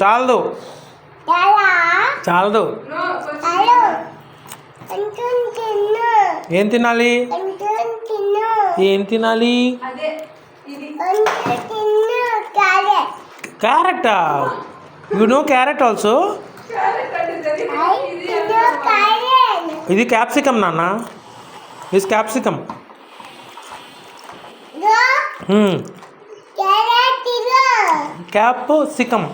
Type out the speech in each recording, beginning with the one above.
చాలదు చాలదు. ఏం తినాలి? ఏం తినాలి? క్యారెటా? You know carrot also? ఇది క్యాప్సికమ్ నాన్న. Is capsicum. క్యాప్సికమ్.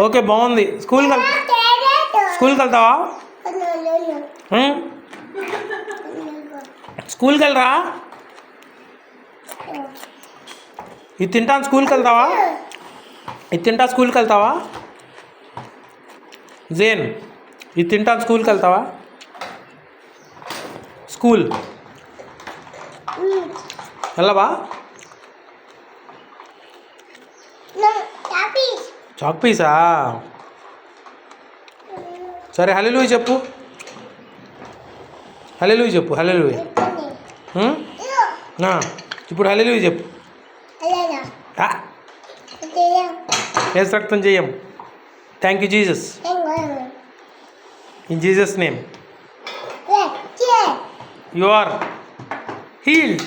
ఓకే బాగుంది. స్కూల్కి వెళ్తావా? స్కూల్కి వెళ్ళరా? ఇది తింటాను. స్కూల్కి వెళ్తావా? ఇది తింటా స్కూల్కి వెళ్తావా? జేన్ ఇది తింటాను. స్కూల్కి వెళ్తావా? స్కూల్ వెళ్ళవా? చాక్ పీసా? సరే హల్లెలూయా చెప్పు. హల్లెలూయా చెప్పు. హల్లెలూయా. ఇప్పుడు హల్లెలూయా చెప్పు. యేసు రక్తం చేయం. Thank you Jesus. In Jesus name you are healed.